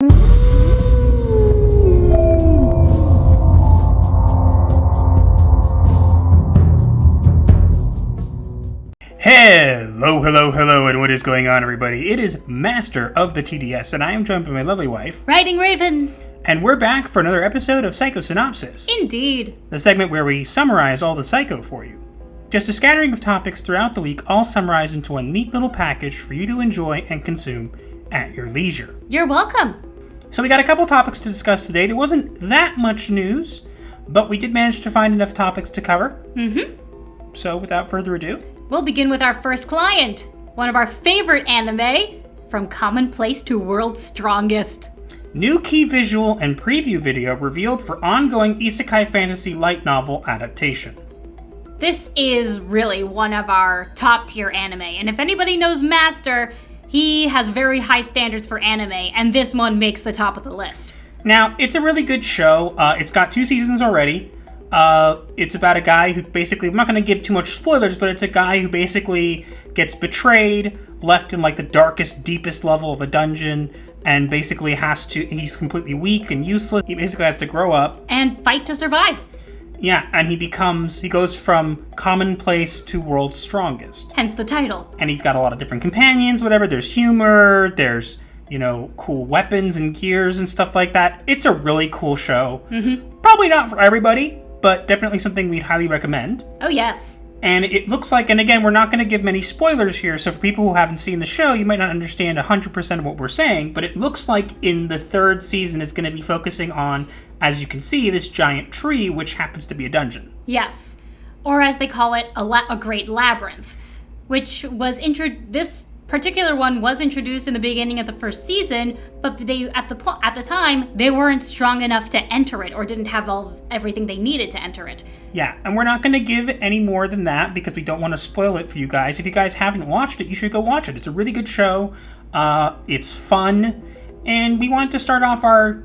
Hello, and what is going on, everybody? It is Master of the TDS, and I am joined by my lovely wife, WritingRaven. And we're back for another episode of Psycho-Synopsis. Indeed. The segment where we summarize all the Psycho for you. Just a scattering of topics throughout the week, all summarized into a neat little package for you to enjoy and consume at your leisure. You're welcome. So we got a couple topics to discuss today. There wasn't that much news, but we did manage to find enough topics to cover. So without further ado, we'll begin with our first client, one of our favorite anime, From Commonplace to World's Strongest. New key visual and preview video revealed for ongoing isekai fantasy light novel adaptation. This is really one of our top tier anime, and if anybody knows Master, he has very high standards for anime, and this one makes the top of the list. Now, it's a really good show. It's got 2 seasons already. It's about a guy who basically, I'm not going to give too much spoilers, but it's a guy who basically gets betrayed, left in like the darkest, deepest level of a dungeon, and basically he's completely weak and useless. He basically has to grow up. And fight to survive. Yeah, and he goes from commonplace to world's strongest. Hence the title. And he's got a lot of different companions, whatever. There's humor, there's, cool weapons and gears and stuff like that. It's a really cool show. Probably not for everybody, but definitely something we'd highly recommend. Oh, yes. And it looks like, and again, we're not going to give many spoilers here, so for people who haven't seen the show, you might not understand 100% of what we're saying, but it looks like in the 3rd season it's going to be focusing on, as you can see, this giant tree, which happens to be a dungeon. Yes. Or as they call it, a great labyrinth, which was this particular one was introduced in the beginning of the 1st season, but they at the time they weren't strong enough to enter it or didn't have everything they needed to enter it. Yeah, and we're not going to give any more than that because we don't want to spoil it for you guys. If you guys haven't watched it, you should go watch it. It's a really good show. It's fun, and we wanted to start off our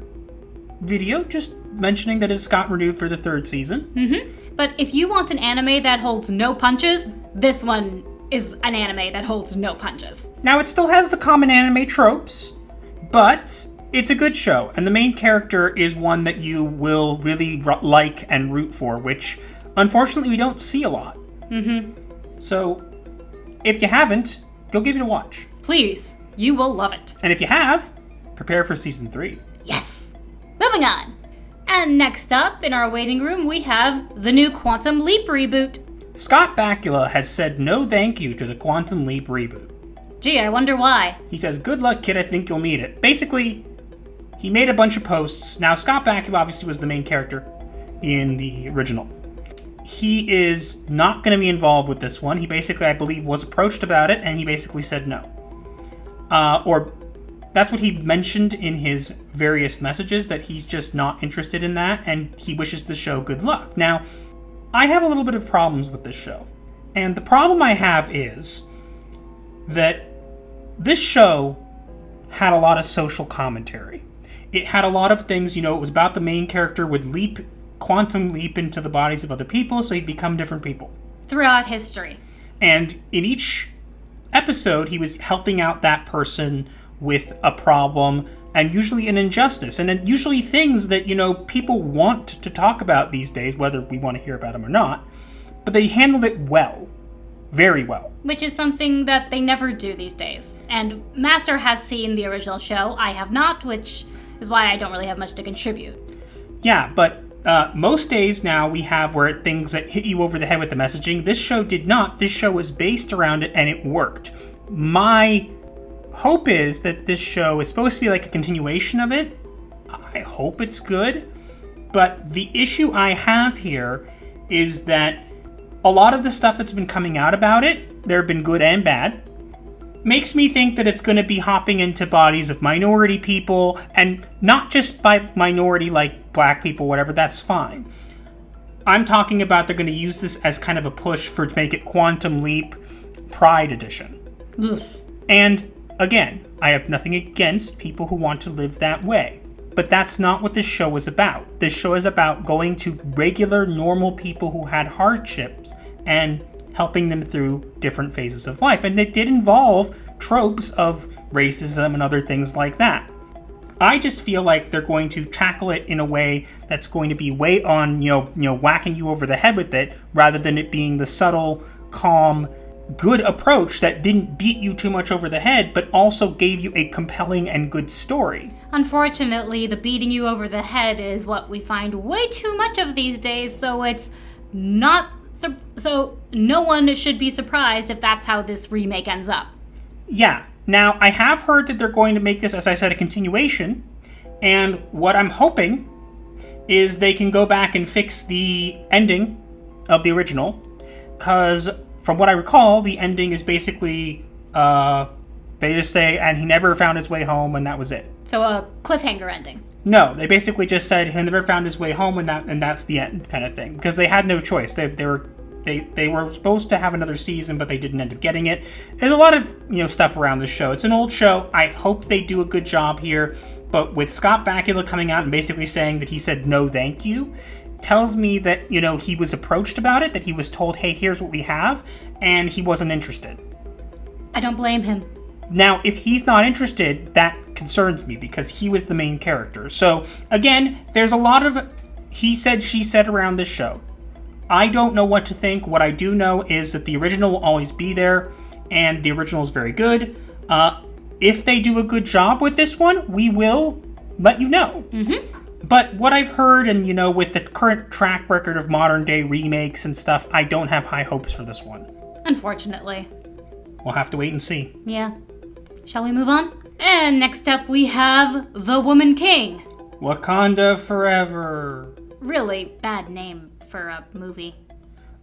video just mentioning that it's got renewed for the 3rd season. But if you want an anime that holds no punches, this one is an anime that holds no punches. Now, it still has the common anime tropes, but it's a good show, and the main character is one that you will really like and root for, which, unfortunately, we don't see a lot. So, if you haven't, go give it a watch. Please, you will love it. And if you have, prepare for Season 3. Yes! Moving on! And next up, in our waiting room, we have the new Quantum Leap reboot. Scott Bakula has said no thank you to the Quantum Leap reboot. Gee, I wonder why. He says, "Good luck, kid, I think you'll need it." Basically, he made a bunch of posts. Now, Scott Bakula obviously was the main character in the original. He is not going to be involved with this one. He basically, I believe, was approached about it, and he basically said no. Or that's what he mentioned in his various messages, that he's just not interested in that, and he wishes the show good luck. Now, I have a little bit of problems with this show. And the problem I have is that this show had a lot of social commentary. It had a lot of things, it was about the main character would quantum leap into the bodies of other people, so he'd become different people. Throughout history. And in each episode, he was helping out that person with a problem, and usually an injustice, and then usually things that, people want to talk about these days, whether we want to hear about them or not, but they handled it well. Very well. Which is something that they never do these days. And Master has seen the original show, I have not, which is why I don't really have much to contribute. Yeah, but most days now we have where things that hit you over the head with the messaging. This show did not. This show was based around it, and it worked. My hope is that this show is supposed to be like a continuation of it. I hope it's good. But the issue I have here is that a lot of the stuff that's been coming out about it, there have been good and bad, makes me think that it's going to be hopping into bodies of minority people, and not just by minority like black people, whatever, that's fine. I'm talking about they're going to use this as kind of a push to make it Quantum Leap Pride Edition. Ugh. And again, I have nothing against people who want to live that way. But that's not what this show is about. This show is about going to regular, normal people who had hardships and helping them through different phases of life. And it did involve tropes of racism and other things like that. I just feel like they're going to tackle it in a way that's going to be way on, whacking you over the head with it, rather than it being the subtle, calm, good approach that didn't beat you too much over the head, but also gave you a compelling and good story. Unfortunately, the beating you over the head is what we find way too much of these days, so it's not... So no one should be surprised if that's how this remake ends up. Yeah. Now, I have heard that they're going to make this, as I said, a continuation, and what I'm hoping is they can go back and fix the ending of the original, because from what I recall, the ending is basically, they just say, and he never found his way home, and that was it. So a cliffhanger ending. No, they basically just said he never found his way home, and that's the end, kind of thing, because they had no choice. They were supposed to have another season, but they didn't end up getting it. There's a lot of stuff around this show. It's an old show. I hope they do a good job here. But with Scott Bakula coming out and basically saying that he said no thank you, tells me that he was approached about it, that he was told, hey, here's what we have, and he wasn't interested. I don't blame him. Now, if he's not interested, that concerns me because he was the main character. So again, there's a lot of he said, she said around this show. I don't know what to think. What I do know is that the original will always be there, and the original is very good. If they do a good job with this one, we will let you know. Mm-hmm. But what I've heard, and with the current track record of modern day remakes and stuff, I don't have high hopes for this one. Unfortunately. We'll have to wait and see. Yeah. Shall we move on? And next up we have The Woman King. Wakanda Forever. Really bad name for a movie.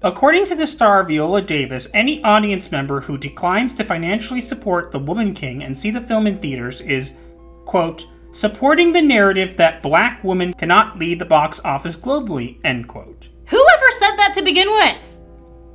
According to the star Viola Davis, any audience member who declines to financially support The Woman King and see the film in theaters is, quote, supporting the narrative that black women cannot lead the box office globally, end quote. Whoever said that to begin with?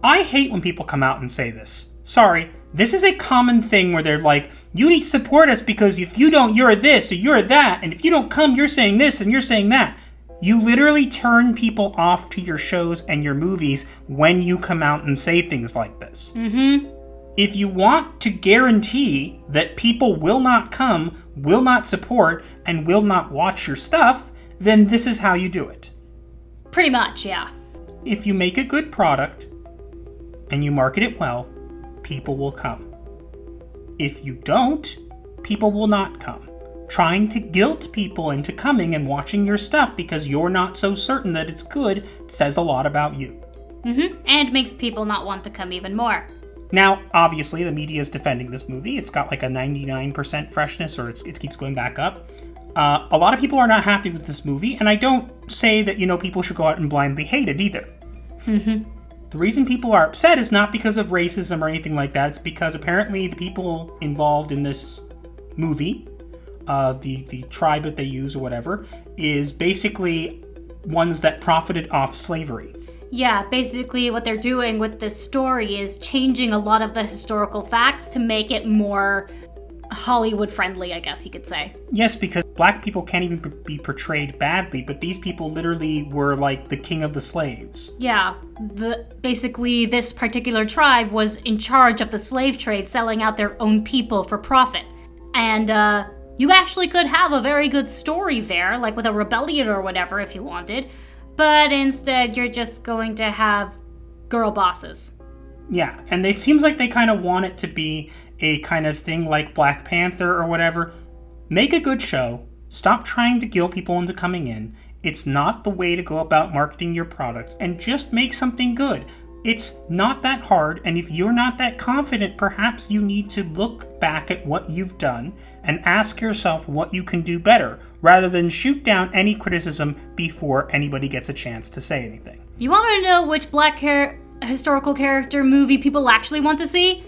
I hate when people come out and say this. Sorry, this is a common thing where they're like, you need to support us because if you don't, you're this or you're that, and if you don't come, you're saying this and you're saying that. You literally turn people off to your shows and your movies when you come out and say things like this. Mm-hmm. If you want to guarantee that people will not come, will not support, and will not watch your stuff, then this is how you do it. Pretty much, yeah. If you make a good product and you market it well, people will come. If you don't, people will not come. Trying to guilt people into coming and watching your stuff because you're not so certain that it's good says a lot about you. Mm-hmm. And makes people not want to come even more. Now, obviously, the media is defending this movie. It's got like a 99% freshness, or it keeps going back up. A lot of people are not happy with this movie, and I don't say that, people should go out and blindly hate it either. Mm-hmm. The reason people are upset is not because of racism or anything like that. It's because apparently the people involved in this movie, the tribe that they use or whatever, is basically ones that profited off slavery. Yeah, basically what they're doing with this story is changing a lot of the historical facts to make it more Hollywood friendly, I guess you could say. Yes, because black people can't even be portrayed badly, but these people literally were like the king of the slaves. Yeah, basically this particular tribe was in charge of the slave trade, selling out their own people for profit. And you actually could have a very good story there, like with a rebellion or whatever if you wanted, but instead you're just going to have girl bosses. Yeah, and it seems like they kind of want it to be a kind of thing like Black Panther or whatever. Make a good show. Stop trying to guilt people into coming in. It's not the way to go about marketing your product, and just make something good. It's not that hard, and if you're not that confident, perhaps you need to look back at what you've done and ask yourself what you can do better, rather than shoot down any criticism before anybody gets a chance to say anything. You want to know which black historical character movie people actually want to see?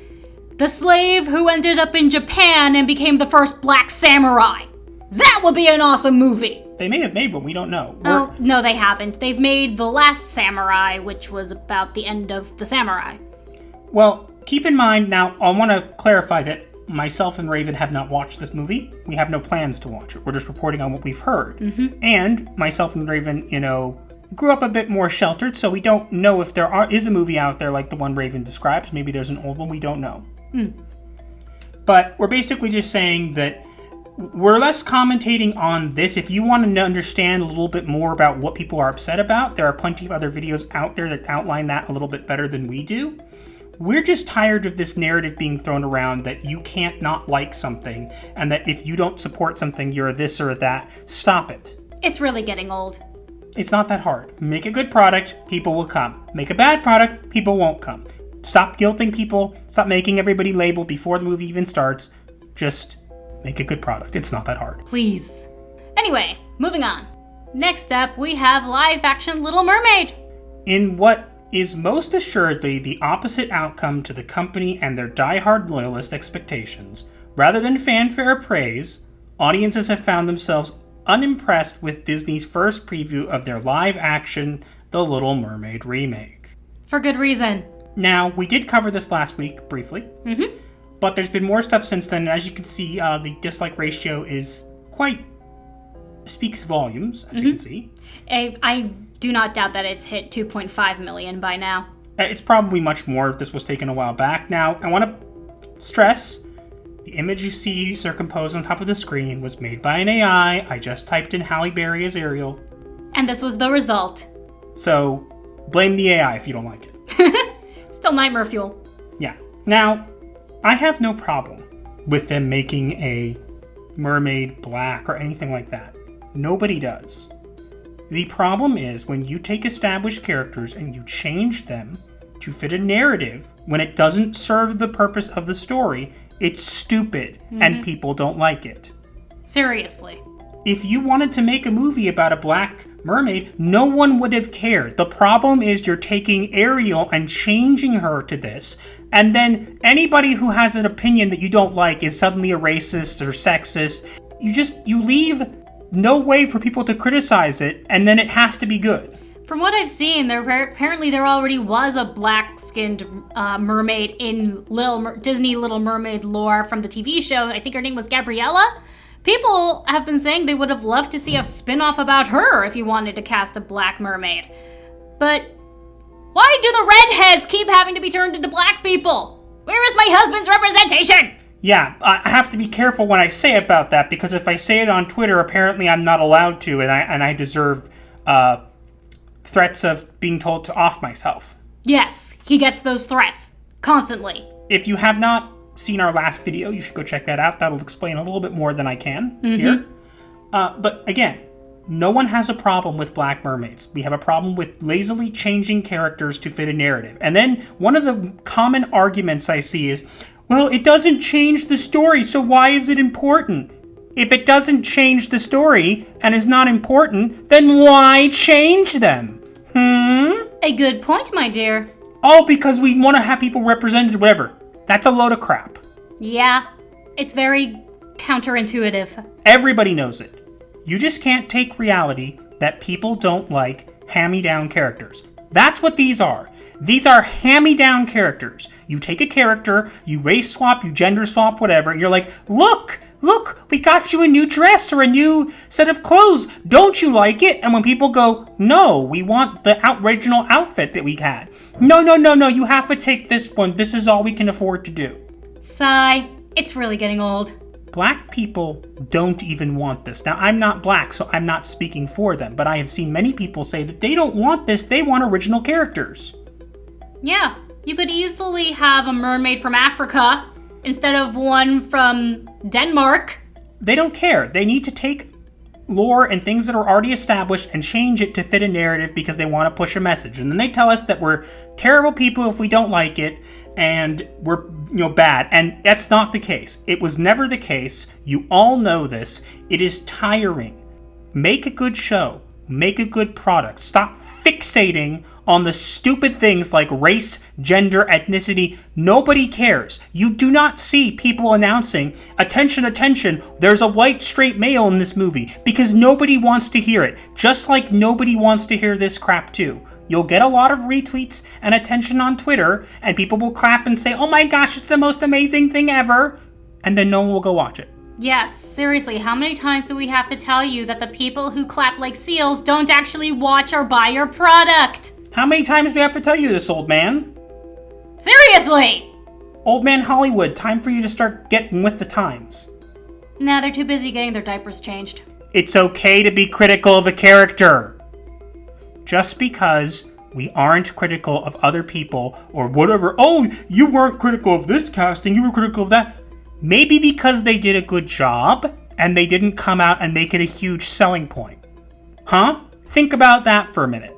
The slave who ended up in Japan and became the first black samurai. That would be an awesome movie. They may have made one, we don't know. Oh, no, they haven't. They've made The Last Samurai, which was about the end of the samurai. Well, keep in mind now, I want to clarify that myself and Raven have not watched this movie. We have no plans to watch it. We're just reporting on what we've heard. Mm-hmm. And myself and Raven, grew up a bit more sheltered, so we don't know if there is a movie out there like the one Raven describes. Maybe there's an old one, we don't know. Mm. But we're basically just saying that we're less commentating on this. If you want to understand a little bit more about what people are upset about, there are plenty of other videos out there that outline that a little bit better than we do. We're just tired of this narrative being thrown around that you can't not like something, and that if you don't support something, you're this or that. Stop it. It's really getting old. It's not that hard. Make a good product, people will come. Make a bad product, people won't come. Stop guilting people. Stop making everybody label before the movie even starts. Just make a good product. It's not that hard. Please. Anyway, moving on. Next up, we have live-action Little Mermaid. In what is most assuredly the opposite outcome to the company and their die-hard loyalist expectations, rather than fanfare or praise, audiences have found themselves unimpressed with Disney's first preview of their live-action The Little Mermaid remake. For good reason. Now, we did cover this last week, briefly. But there's been more stuff since then, and as you can see, the dislike ratio is speaks volumes, as you can see. I do not doubt that it's hit 2.5 million by now. It's probably much more if this was taken a while back. Now, I want to stress, the image you see superimposed on top of the screen was made by an AI. I just typed in Halle Berry as Ariel. And this was the result. So, blame the AI if you don't like it. Still nightmare fuel. Yeah. Now, I have no problem with them making a mermaid black or anything like that. Nobody does. The problem is when you take established characters and you change them to fit a narrative when it doesn't serve the purpose of the story, it's stupid and people don't like it. Seriously. If you wanted to make a movie about a black mermaid, no one would have cared. The problem is you're taking Ariel and changing her to this, and then anybody who has an opinion that you don't like is suddenly a racist or sexist. You leave no way for people to criticize it, and then it has to be good. From what I've seen, apparently there already was a black-skinned mermaid in Disney Little Mermaid lore from the TV show. I think her name was Gabriella. People have been saying they would have loved to see a spin-off about her if you wanted to cast a black mermaid. But why do the redheads keep having to be turned into black people? Where is my husband's representation? Yeah, I have to be careful when I say about that, because if I say it on Twitter, apparently I'm not allowed to, and I deserve threats of being told to off myself. Yes, he gets those threats constantly. If you have not seen our last video, you should go check that out. That'll explain a little bit more than I can here. But again, no one has a problem with black mermaids. We have a problem with lazily changing characters to fit a narrative. And then one of the common arguments I see is, well, it doesn't change the story, so why is it important? If it doesn't change the story and is not important, then why change them? A good point, my dear. Oh, because we want to have people represented, whatever. That's a load of crap. Yeah, it's very counterintuitive. Everybody knows it. You just can't take reality that people don't like hand-me-down characters. That's what these are. These are hand-me-down characters. You take a character, you race swap, you gender swap, whatever, and you're like, look, we got you a new dress or a new set of clothes. Don't you like it? And when people go, no, we want the original outfit that we had. No, you have to take this one. This is all we can afford to do. Sigh. It's really getting old. Black people don't even want this. Now, I'm not black, so I'm not speaking for them, but I have seen many people say that they don't want this. They want original characters. Yeah, you could easily have a mermaid from Africa instead of one from Denmark. They don't care. They need to take lore and things that are already established and change it to fit a narrative because they want to push a message. And then they tell us that we're terrible people if we don't like it and we're, bad. And that's not the case. It was never the case. You all know this. It is tiring. Make a good show. Make a good product. Stop fixating on the stupid things like race, gender, ethnicity. Nobody cares. You do not see people announcing, attention, there's a white straight male in this movie, because nobody wants to hear it. Just like nobody wants to hear this crap too. You'll get a lot of retweets and attention on Twitter, and people will clap and say, oh my gosh, it's the most amazing thing ever, and then no one will go watch it. Yes, seriously, how many times do we have to tell you that the people who clap like seals don't actually watch or buy your product? How many times do we have to tell you this, old man? Seriously! Old man Hollywood, time for you to start getting with the times. Nah, they're too busy getting their diapers changed. It's okay to be critical of a character. Just because we aren't critical of other people or whatever, oh, you weren't critical of this casting, you were critical of that. Maybe because they did a good job and they didn't come out and make it a huge selling point. Huh? Think about that for a minute.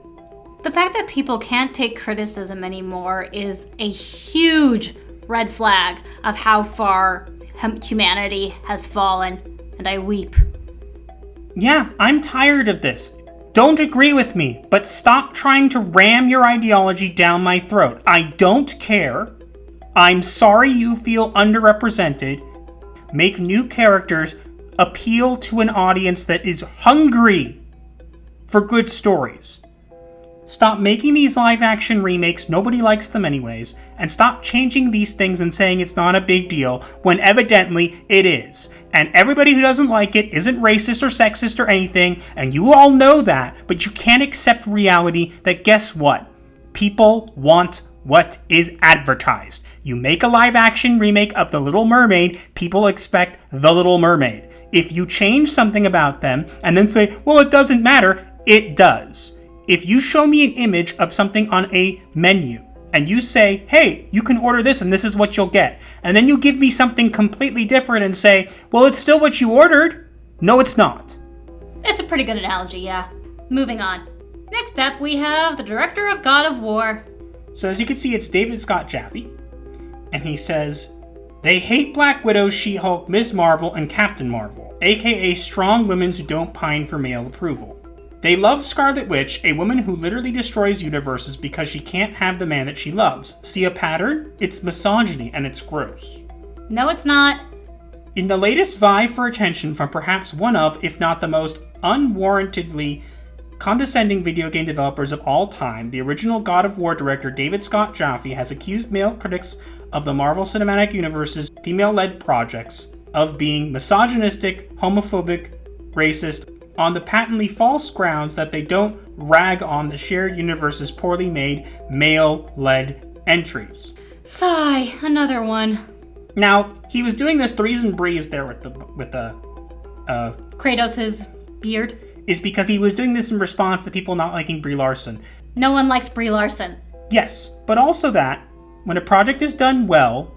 The fact that people can't take criticism anymore is a huge red flag of how far humanity has fallen, and I weep. Yeah, I'm tired of this. Don't agree with me, but stop trying to ram your ideology down my throat. I don't care. I'm sorry you feel underrepresented. Make new characters appeal to an audience that is hungry for good stories. Stop making these live-action remakes, nobody likes them anyways, and stop changing these things and saying it's not a big deal, when evidently it is. And everybody who doesn't like it isn't racist or sexist or anything, and you all know that, but you can't accept reality that guess what? People want what is advertised. You make a live-action remake of The Little Mermaid, people expect The Little Mermaid. If you change something about them and then say, well, it doesn't matter, it does. If you show me an image of something on a menu and you say, hey, you can order this and this is what you'll get, and then you give me something completely different and say, well, it's still what you ordered. No, it's not. It's a pretty good analogy, yeah. Moving on. Next up, we have the director of God of War. So as you can see, it's David Scott Jaffe, and he says, they hate Black Widow, She-Hulk, Ms. Marvel, and Captain Marvel, aka strong women who don't pine for male approval. They love Scarlet Witch, a woman who literally destroys universes because she can't have the man that she loves. See a pattern? It's misogyny, and it's gross. No, it's not. In the latest vie for attention from perhaps one of, if not the most unwarrantedly condescending video game developers of all time, the original God of War director David Scott Jaffe has accused male critics of the Marvel Cinematic Universe's female-led projects of being misogynistic, homophobic, racist, on the patently false grounds that they don't rag on the shared universe's poorly made, male-led entries. Sigh, another one. Now, he was doing this, the reason Brie is there with the Kratos' beard. Is because he was doing this in response to people not liking Brie Larson. No one likes Brie Larson. Yes, but also that, when a project is done well,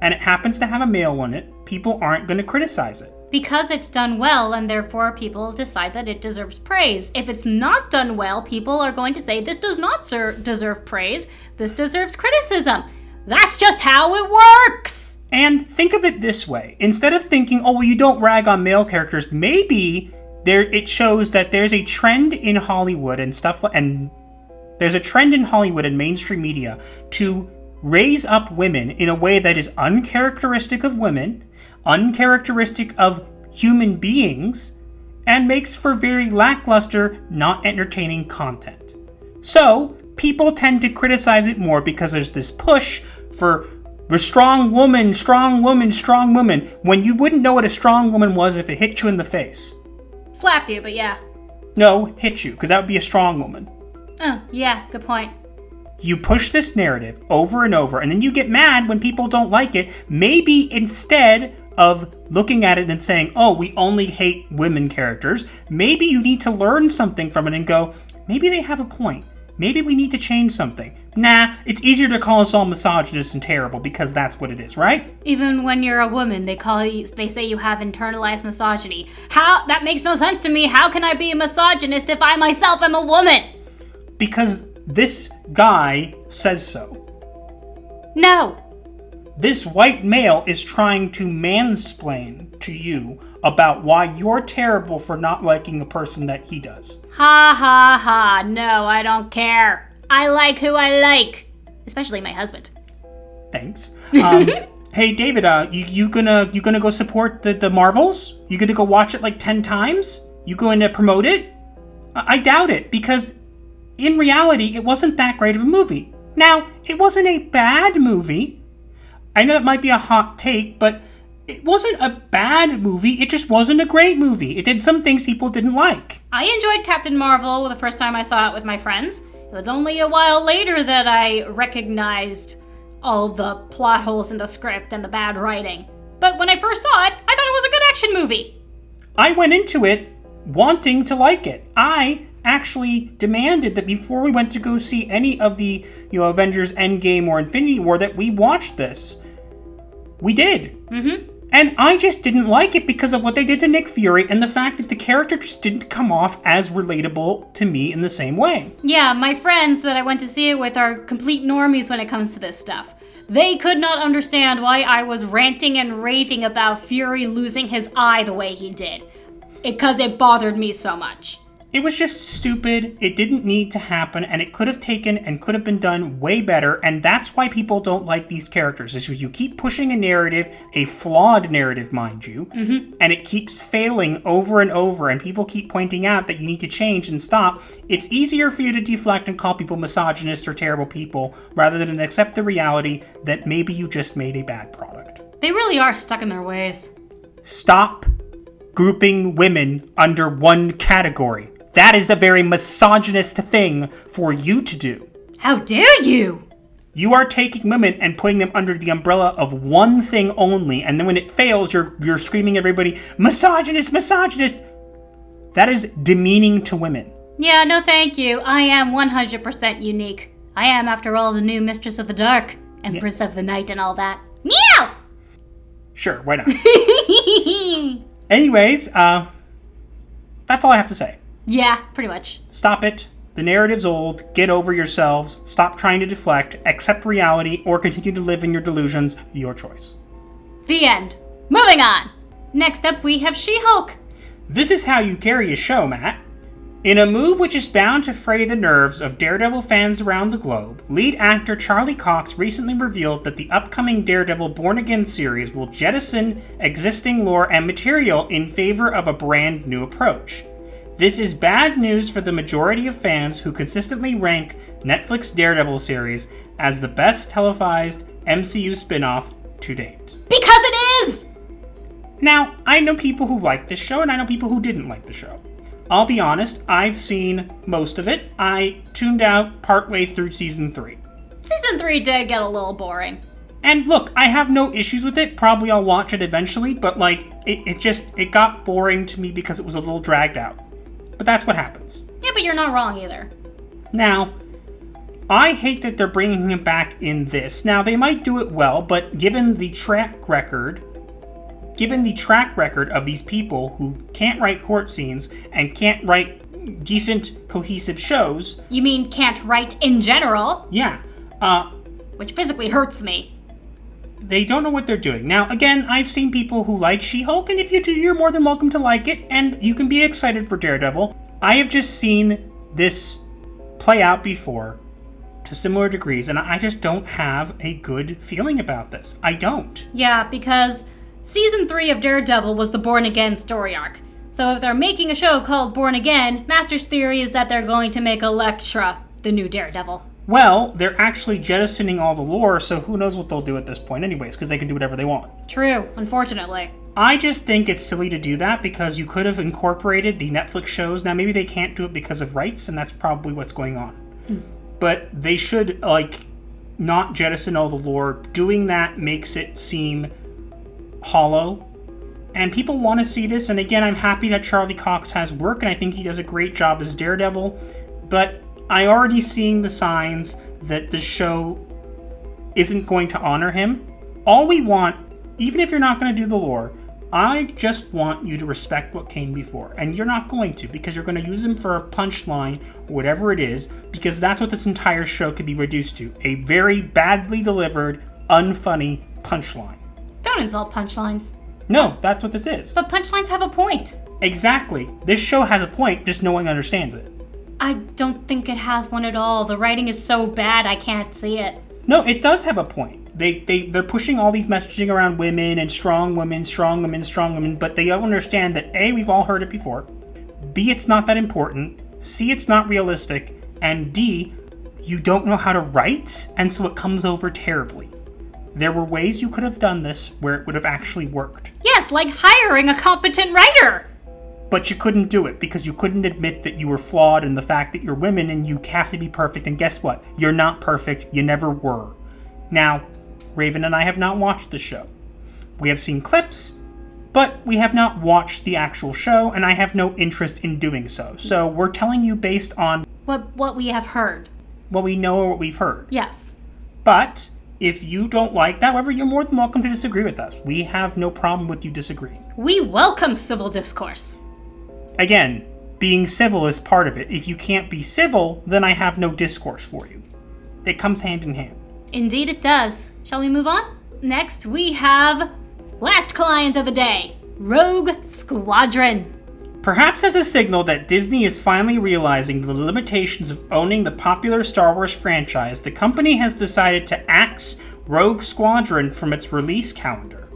and it happens to have a male in it, people aren't going to criticize it. Because it's done well, and therefore people decide that it deserves praise. If it's not done well, people are going to say, this does not deserve praise, this deserves criticism. That's just how it works! And think of it this way. Instead of thinking, oh, well, you don't rag on male characters, maybe it shows that there's a trend in Hollywood and stuff, and there's a trend in Hollywood and mainstream media to raise up women in a way that is uncharacteristic of women, uncharacteristic of human beings, and makes for very lackluster, not entertaining content. So, people tend to criticize it more because there's this push for a strong woman, strong woman, strong woman, when you wouldn't know what a strong woman was if it hit you in the face. Slapped you, but yeah. No, hit you, because that would be a strong woman. Oh, yeah, good point. You push this narrative over and over, and then you get mad when people don't like it. Maybe instead of looking at it and saying, oh, we only hate women characters, maybe you need to learn something from it and go, maybe they have a point. Maybe we need to change something. Nah, it's easier to call us all misogynist and terrible because that's what it is, right? Even when you're a woman, they say you have internalized misogyny. How? That makes no sense to me. How can I be a misogynist if I myself am a woman? Because this guy says so. No. This white male is trying to mansplain to you about why you're terrible for not liking a person that he does. Ha ha ha. No, I don't care. I like who I like. Especially my husband. Thanks. Hey, David, you gonna go support the Marvels? You gonna go watch it like 10 times? You going to promote it? I doubt it, because in reality, it wasn't that great of a movie. Now, it wasn't a bad movie. I know that might be a hot take, but it wasn't a bad movie. It just wasn't a great movie. It did some things people didn't like. I enjoyed Captain Marvel the first time I saw it with my friends. It was only a while later that I recognized all the plot holes in the script and the bad writing. But when I first saw it, I thought it was a good action movie. I went into it wanting to like it. I actually demanded that before we went to go see any of the, Avengers Endgame or Infinity War, that we watch this. We did. Mm-hmm. And I just didn't like it because of what they did to Nick Fury and the fact that the character just didn't come off as relatable to me in the same way. Yeah, my friends that I went to see it with are complete normies when it comes to this stuff. They could not understand why I was ranting and raving about Fury losing his eye the way he did. Because it bothered me so much. It was just stupid, it didn't need to happen, and it could have taken and could have been done way better, and that's why people don't like these characters, is you keep pushing a narrative, a flawed narrative, mind you, and it keeps failing over and over, and people keep pointing out that you need to change and stop. It's easier for you to deflect and call people misogynist or terrible people, rather than accept the reality that maybe you just made a bad product. They really are stuck in their ways. Stop grouping women under one category. That is a very misogynist thing for you to do. How dare you! You are taking women and putting them under the umbrella of one thing only, and then when it fails, you're screaming at everybody, misogynist, misogynist! That is demeaning to women. Yeah, no thank you. I am 100% unique. I am, after all, the new Mistress of the Dark, Empress of the Night, and all that. Meow! Sure, why not? Anyways, that's all I have to say. Yeah, pretty much. Stop it. The narrative's old. Get over yourselves. Stop trying to deflect. Accept reality or continue to live in your delusions. Your choice. The end. Moving on. Next up, we have She-Hulk. This is how you carry a show, Matt. In a move which is bound to fray the nerves of Daredevil fans around the globe, lead actor Charlie Cox recently revealed that the upcoming Daredevil Born Again series will jettison existing lore and material in favor of a brand new approach. This is bad news for the majority of fans who consistently rank Netflix Daredevil series as the best televised MCU spin-off to date. Because it is! Now, I know people who like this show, and I know people who didn't like the show. I'll be honest, I've seen most of it. I tuned out partway through Season 3. Season 3 did get a little boring. And look, I have no issues with it. Probably I'll watch it eventually, but it got boring to me because it was a little dragged out. But that's what happens. Yeah, but you're not wrong either. Now, I hate that they're bringing him back in this. Now, they might do it well, but given the track record of these people who can't write court scenes and can't write decent, cohesive shows... You mean can't write in general? Yeah. Which physically hurts me. They don't know what they're doing. Now, again, I've seen people who like She-Hulk, and if you do, you're more than welcome to like it, and you can be excited for Daredevil. I have just seen this play out before to similar degrees, and I just don't have a good feeling about this. I don't. Yeah, because Season 3 of Daredevil was the Born Again story arc. So if they're making a show called Born Again, Master's theory is that they're going to make Elektra the new Daredevil. Well, they're actually jettisoning all the lore, so who knows what they'll do at this point anyways, because they can do whatever they want. True, unfortunately. I just think it's silly to do that because you could have incorporated the Netflix shows. Now, maybe they can't do it because of rights, and that's probably what's going on. But they should, not jettison all the lore. Doing that makes it seem hollow. And people want to see this, and again, I'm happy that Charlie Cox has work, and I think he does a great job as Daredevil. But I already seeing the signs that the show isn't going to honor him. All we want, even if you're not going to do the lore, I just want you to respect what came before. And you're not going to, because you're going to use him for a punchline, whatever it is, because that's what this entire show could be reduced to. A very badly delivered, unfunny punchline. Don't insult punchlines. No, that's what this is. But punchlines have a point. Exactly. This show has a point, just no one understands it. I don't think it has one at all. The writing is so bad, I can't see it. No, it does have a point. They're pushing all these messaging around women and strong women, but they don't understand that A, we've all heard it before, B, it's not that important, C, it's not realistic, and D, you don't know how to write, and so it comes over terribly. There were ways you could have done this where it would have actually worked. Yes, like hiring a competent writer. But you couldn't do it because you couldn't admit that you were flawed and the fact that you're women and you have to be perfect. And guess what? You're not perfect. You never were. Now, Raven and I have not watched the show. We have seen clips, but we have not watched the actual show, and I have no interest in doing so. So we're telling you based on what we have heard. What we know or what we've heard. Yes. But if you don't like that, however, you're more than welcome to disagree with us. We have no problem with you disagreeing. We welcome civil discourse. Again, being civil is part of it. If you can't be civil, then I have no discourse for you. It comes hand in hand. Indeed it does. Shall we move on? Next, we have last client of the day, Rogue Squadron. Perhaps as a signal that Disney is finally realizing the limitations of owning the popular Star Wars franchise, the company has decided to axe Rogue Squadron from its release calendar.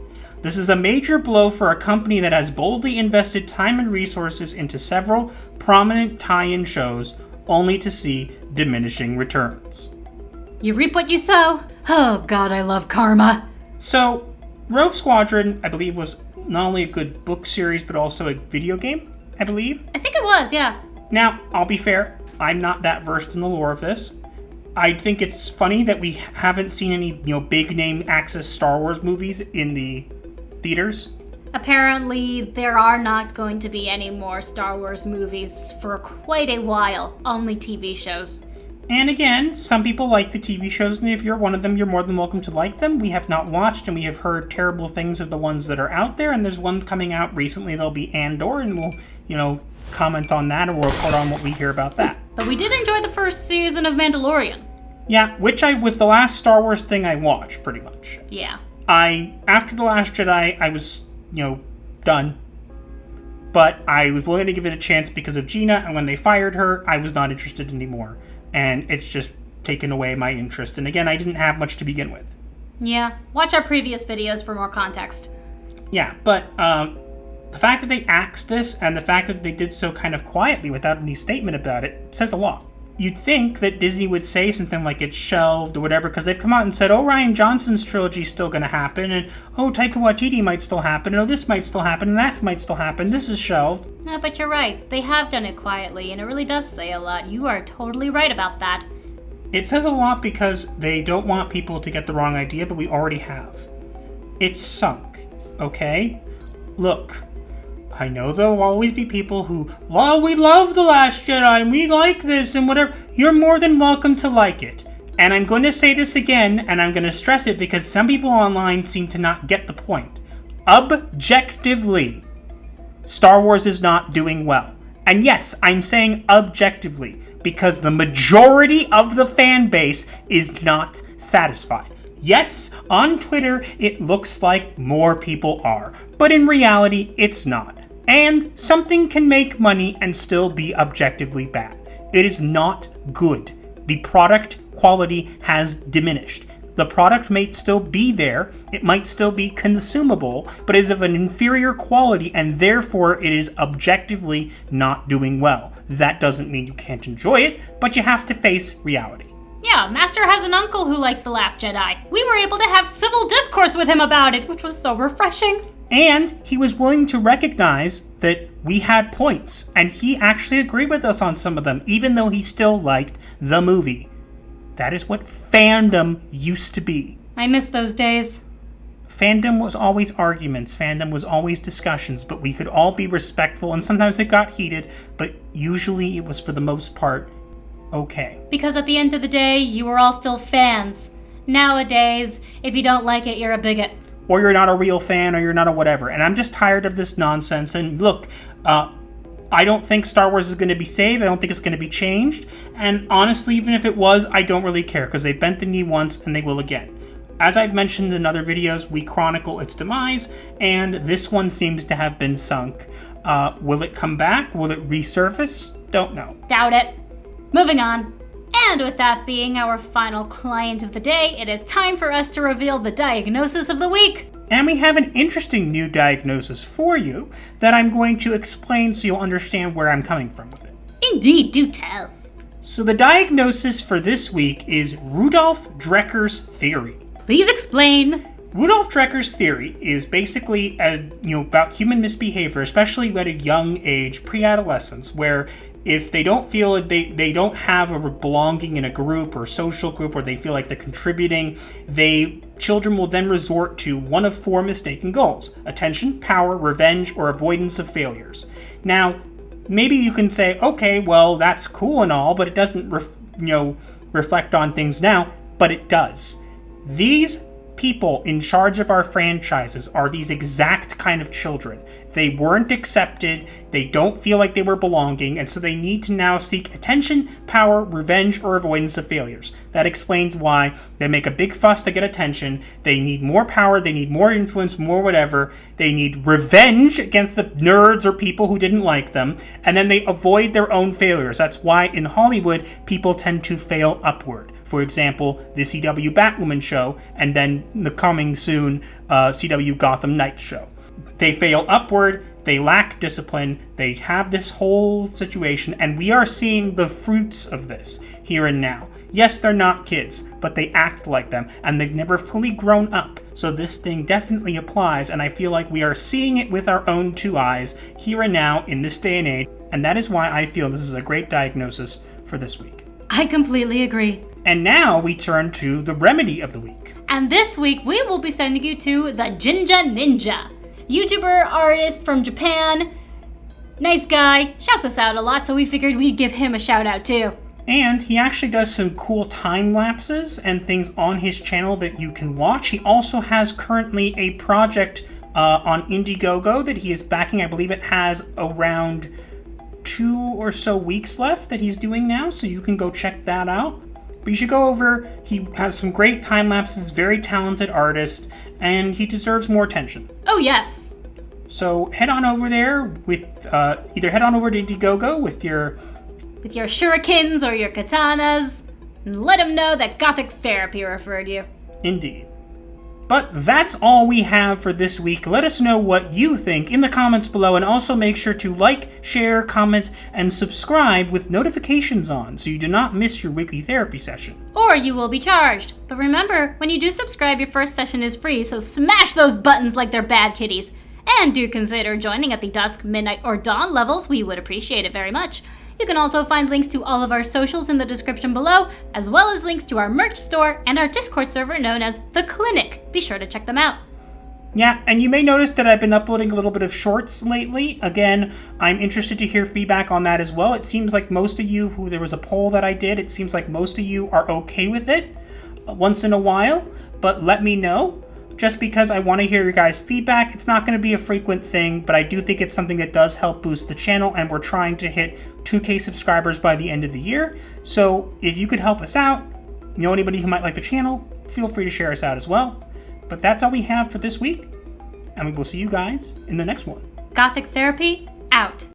This is a major blow for a company that has boldly invested time and resources into several prominent tie-in shows, only to see diminishing returns. You reap what you sow. Oh god, I love karma. So, Rogue Squadron, I believe, was not only a good book series, but also a video game, I believe. I think it was, yeah. Now, I'll be fair, I'm not that versed in the lore of this. I think it's funny that we haven't seen any, big name Axis Star Wars movies in the theaters. Apparently, there are not going to be any more Star Wars movies for quite a while, only TV shows. And again, some people like the TV shows, and if you're one of them, you're more than welcome to like them. We have not watched, and we have heard terrible things of the ones that are out there, and there's one coming out recently, there'll be Andor, and we'll, comment on that, or we'll report on what we hear about that. But we did enjoy the first season of Mandalorian. Yeah, which was the last Star Wars thing I watched, pretty much. Yeah. After The Last Jedi, I was, done. But I was willing to give it a chance because of Gina, and when they fired her, I was not interested anymore. And it's just taken away my interest. And again, I didn't have much to begin with. Yeah, watch our previous videos for more context. Yeah, but the fact that they axed this, and the fact that they did so kind of quietly without any statement about it, says a lot. You'd think that Disney would say something like it's shelved or whatever, because they've come out and said, oh, Rian Johnson's trilogy's still going to happen, and oh, Taika Waititi might still happen, and oh, this might still happen, and that might still happen, this is shelved. No, but you're right. They have done it quietly, and it really does say a lot. You are totally right about that. It says a lot because they don't want people to get the wrong idea, but we already have. It's sunk, okay? Look, I know there will always be people who, well, we love The Last Jedi, and we like this, and whatever. You're more than welcome to like it. And I'm going to say this again, and I'm going to stress it because some people online seem to not get the point. Objectively, Star Wars is not doing well. And yes, I'm saying objectively, because the majority of the fan base is not satisfied. Yes, on Twitter, it looks like more people are, but in reality, it's not. And something can make money and still be objectively bad. It is not good. The product quality has diminished. The product may still be there, it might still be consumable, but is of an inferior quality, and therefore it is objectively not doing well. That doesn't mean you can't enjoy it, but you have to face reality. Yeah, Master has an uncle who likes The Last Jedi. We were able to have civil discourse with him about it, which was so refreshing. And he was willing to recognize that we had points, and he actually agreed with us on some of them, even though he still liked the movie. That is what fandom used to be. I miss those days. Fandom was always arguments, fandom was always discussions, but we could all be respectful, and sometimes it got heated, but usually it was, for the most part, okay. Because at the end of the day, you were all still fans. Nowadays, if you don't like it, you're a bigot. Or you're not a real fan, or you're not a whatever. And I'm just tired of this nonsense. And look, I don't think Star Wars is going to be saved. I don't think it's going to be changed. And honestly, even if it was, I don't really care, because they bent the knee once and they will again. As I've mentioned in other videos, we chronicle its demise, and this one seems to have been sunk. Will it come back? Will it resurface? Don't know. Doubt it. Moving on. And with that being our final client of the day, it is time for us to reveal the diagnosis of the week. And we have an interesting new diagnosis for you that I'm going to explain so you'll understand where I'm coming from with it. Indeed, do tell. So the diagnosis for this week is Rudolf Drecker's theory. Please explain. Rudolf Drecker's theory is basically about human misbehavior, especially at a young age, pre-adolescence, where if they don't feel like they don't have a belonging in a group or social group, or they feel like they're contributing, children will then resort to one of 4 mistaken goals: attention, power, revenge, or avoidance of failures. Now, maybe you can say, okay, well, that's cool and all, but it doesn't reflect on things now. But it does. These people in charge of our franchises are these exact kind of children. They weren't accepted, they don't feel like they were belonging, and so they need to now seek attention, power, revenge, or avoidance of failures. That explains why they make a big fuss to get attention, they need more power, they need more influence, more whatever, they need revenge against the nerds or people who didn't like them, and then they avoid their own failures. That's why in Hollywood, people tend to fail upward. For example, the CW Batwoman show, and then the coming soon CW Gotham Knights show. They fail upward, they lack discipline, they have this whole situation, and we are seeing the fruits of this here and now. Yes, they're not kids, but they act like them, and they've never fully grown up. So this thing definitely applies, and I feel like we are seeing it with our own 2 eyes here and now in this day and age, and that is why I feel this is a great diagnosis for this week. I completely agree. And now we turn to the remedy of the week. And this week we will be sending you to the Jinja Ninja. YouTuber, artist from Japan. Nice guy. Shouts us out a lot, so we figured we'd give him a shout out too. And he actually does some cool time lapses and things on his channel that you can watch. He also has currently a project on Indiegogo that he is backing. I believe it has around 2 or so weeks left that he's doing now, so you can go check that out. But you should go over. He has some great time lapses, very talented artist, and he deserves more attention. Oh, yes. So head on over there with, either head on over to Indiegogo with your shurikens or your katanas, and let him know that Gothic Therapy referred you. Indeed. But that's all we have for this week. Let us know what you think in the comments below, and also make sure to like, share, comment, and subscribe with notifications on so you do not miss your weekly therapy session. Or you will be charged. But remember, when you do subscribe, your first session is free, so smash those buttons like they're bad kitties. And do consider joining at the dusk, midnight, or dawn levels. We would appreciate it very much. You can also find links to all of our socials in the description below, as well as links to our merch store and our Discord server known as The Clinic. Be sure to check them out. Yeah, and you may notice that I've been uploading a little bit of shorts lately. Again, I'm interested to hear feedback on that as well. It seems like most of you, there was a poll that I did, it seems like most of you are okay with it once in a while, but let me know. Just because I want to hear your guys' feedback. It's not going to be a frequent thing, but I do think it's something that does help boost the channel, and we're trying to hit 2K subscribers by the end of the year. So if you could help us out, know anybody who might like the channel, feel free to share us out as well. But that's all we have for this week, and we will see you guys in the next one. Gothic Therapy, out.